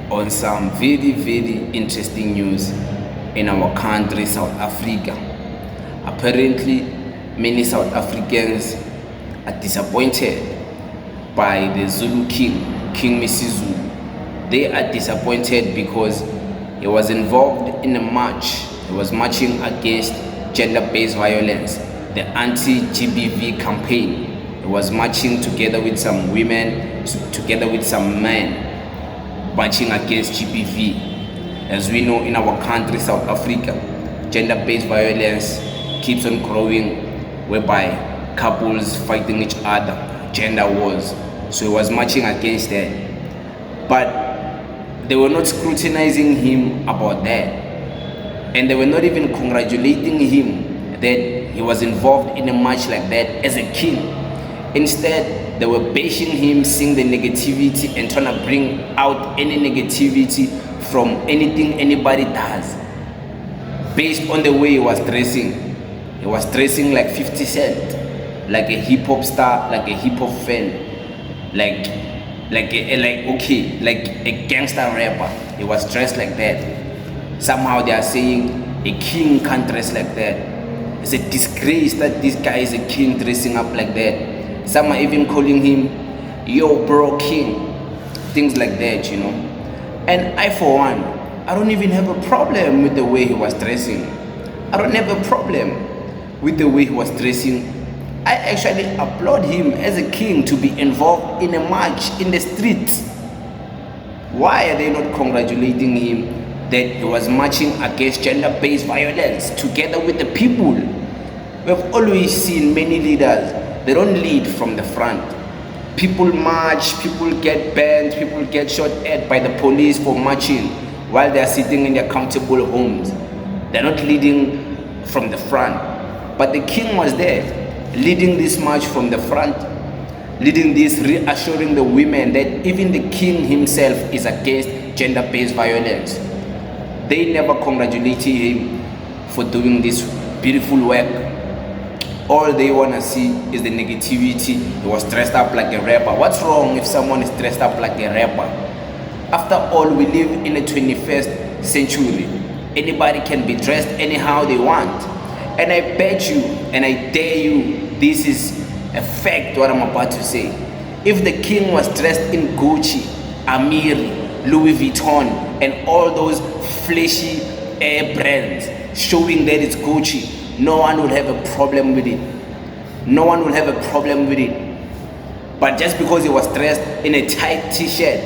on some very interesting news in our country, South Africa. Apparently, many South Africans are disappointed by the Zulu king, King Zulu. They are disappointed because he was involved in a march. He was marching against gender-based violence, the anti-GBV campaign. He was marching together with some women, together with some men, marching against GBV. As we know, in our country, South Africa, gender-based violence keeps on growing, whereby couples fighting each other, gender wars. So he was marching against that. But they were not scrutinizing him about that. And they were not even congratulating him that he was involved in a march like that as a king. Instead, they were bashing him, seeing the negativity and trying to bring out any negativity from anything anybody does. Based on the way he was dressing. He was dressing like 50 Cent, like a hip-hop star, like a hip-hop fan, like a gangster rapper. He was dressed like that. Somehow they are saying a king can't dress like that. It's a disgrace that this guy is a king dressing up like that. Some are even calling him, yo bro king, things like that, you know. And I, for one, I don't even have a problem with the way he was dressing. I don't have a problem with the way he was dressing. I actually applaud him as a king to be involved in a march in the streets. Why are they not congratulating him that he was marching against gender-based violence together with the people? We've always seen many leaders, they don't lead from the front. People march, people get banned, people get shot at by the police for marching while they're sitting in their comfortable homes. They're not leading from the front. But the king was there, leading this march from the front, leading this, reassuring the women that even the king himself is against gender-based violence. They never congratulated him for doing this beautiful work. All they want to see is the negativity. He was dressed up like a rapper. What's wrong if someone is dressed up like a rapper? After all, we live in the 21st century. Anybody can be dressed anyhow they want. And I bet you, and I dare you, this is a fact what I'm about to say. If the king was dressed in Gucci, Amiri, Louis Vuitton, and all those flashy air brands showing that it's Gucci, no one would have a problem with it. No one would have a problem with it. But just because he was dressed in a tight t-shirt,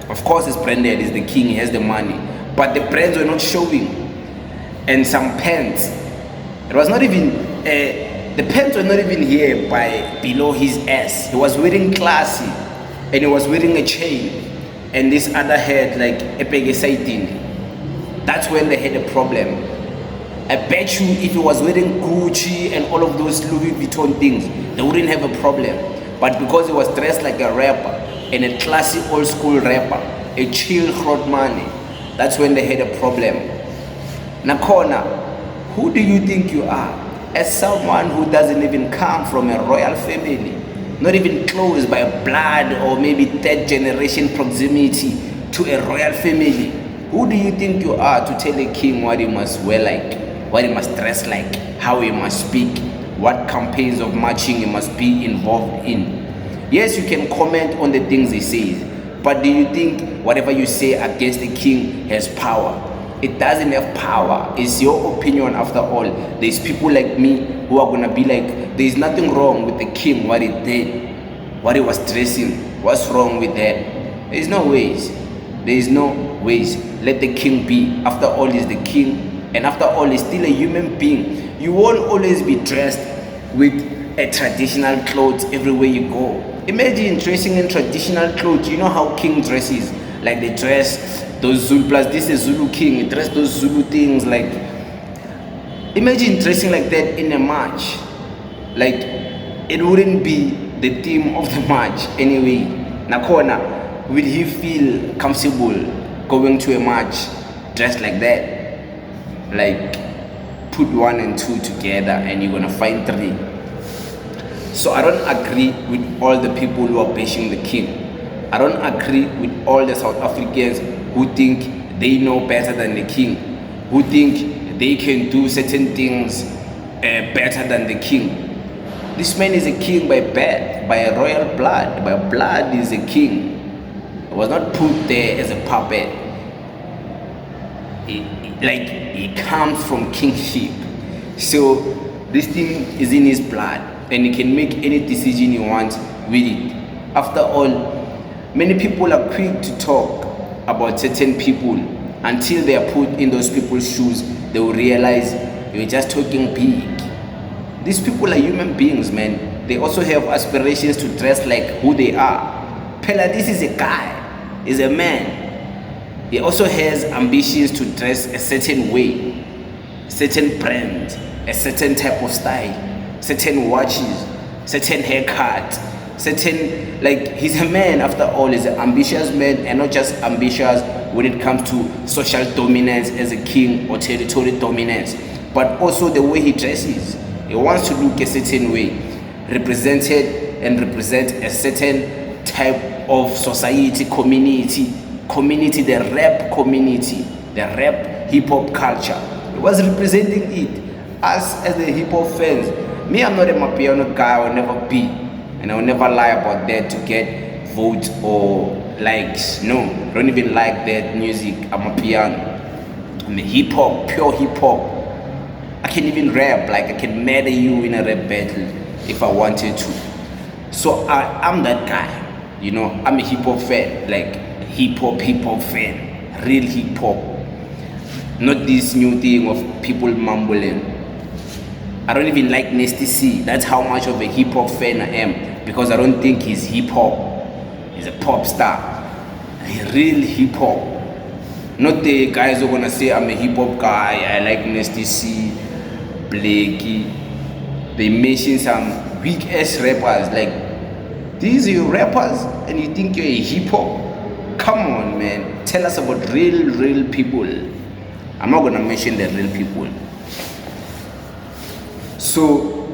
of course it's branded, he's the king, he has the money, but the brands were not showing. And some pants, it was not even, the pants were not even here by below his ass. He was wearing classy, and he was wearing a chain, and this other had like a pegasaitin. That's when they had a problem. I bet you if he was wearing Gucci and all of those Louis Vuitton things, they wouldn't have a problem. But because he was dressed like a rapper, and a classy old school rapper, a chill money, that's when they had a problem. Nakona, who do you think you are? As someone who doesn't even come from a royal family, not even close by blood or maybe third generation proximity to a royal family, who do you think you are to tell a king what he must wear like, what he must dress like, how he must speak, what campaigns of marching he must be involved in? Yes, you can comment on the things he says, but do you think whatever you say against the king has power? It doesn't have power. It's your opinion after all. There's people like me who are gonna be like, there's nothing wrong with the king, what he did, what he was dressing. What's wrong with that? There's no ways. There's no ways. Let the king be. After all, he's the king. And after all, he's still a human being. You won't always be dressed with a traditional clothes everywhere you go. Imagine dressing in traditional clothes. You know how king dresses. Like they dress those Zulu, plus this is Zulu king, he dressed those Zulu things. Like, imagine dressing like that in a march. Like, it wouldn't be the theme of the march anyway. Nakona, will he feel comfortable going to a march dressed like that? Like, put 1 and 2 together and you're gonna find 3. So I don't agree with all the people who are bashing the king. I don't agree with all the South Africans who think they know better than the king, who think they can do certain things better than the king. This man is a king by birth, by royal blood. By blood, is a king. He was not put there as a puppet. He comes from kingship. So this thing is in his blood, and he can make any decision he wants with it. After all, many people are quick to talk about certain people. Until they are put in those people's shoes, they will realize you're just talking big. These people are human beings, man. They also have aspirations to dress like who they are. Pella, this is a guy, he's a man. He also has ambitions to dress a certain way, certain brand, a certain type of style, certain watches, certain haircut, certain, he's a man after all. He's an ambitious man, and not just ambitious when it comes to social dominance as a king or territory dominance, but also the way he dresses. He wants to look a certain way, represent a certain type of society, community, the rap community, the rap hip-hop culture. He was representing it. Us as the hip-hop fans, me, I'm not a Mapiano guy, I will never be, and I will never lie about that to get votes or likes. No, I don't even like that music. I'm a piano. I'm a hip-hop, pure hip-hop. I can even rap, I can murder you in a rap battle if I wanted to. So I'm that guy, I'm a hip-hop fan, hip-hop fan, real hip-hop. Not this new thing of people mumbling. I don't even like Nasty C. That's how much of a hip-hop fan I am, because I don't think he's hip-hop. He's a pop star, a real hip-hop. Not the guys who are gonna say I'm a hip-hop guy, I like Nasty C, Blakey. They mention some weak ass rappers, these are your rappers and you think you're a hip-hop? Come on, man, tell us about real people. I'm not gonna mention the real people. So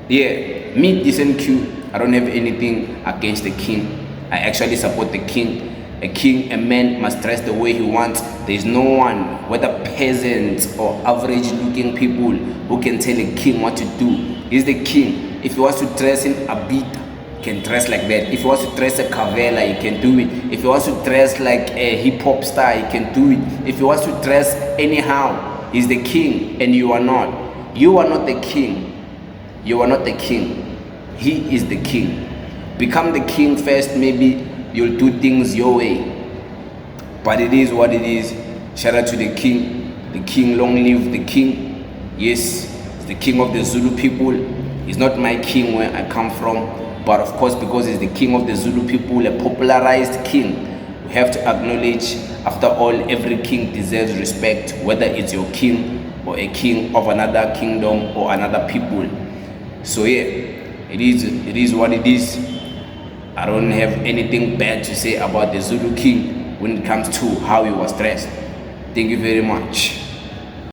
yeah, me, Decent Q, I don't have anything against the king. I actually support the king. A man must dress the way he wants. There's no one, whether peasants or average looking people, who can tell a king what to do. He's the king. If he wants to dress in a beat, he can dress like that. If he wants to dress a Cavella, he can do it. If he wants to dress like a hip-hop star, he can do it. If he wants to dress anyhow, he's the king, and you are not. You are not the king. You are not the king. He is the king. Become the king first, maybe you'll do things your way. But it is what it is. Shout out to the king. The king, long live the king. Yes, he's the king of the Zulu people. He's not my king where I come from, but of course, because he's the king of the Zulu people, a popularized king, we have to acknowledge, after all, every king deserves respect, whether it's your king or a king of another kingdom or another people. So yeah, it is what it is. I don't have anything bad to say about the Zulu king when it comes to how he was dressed. Thank you very much.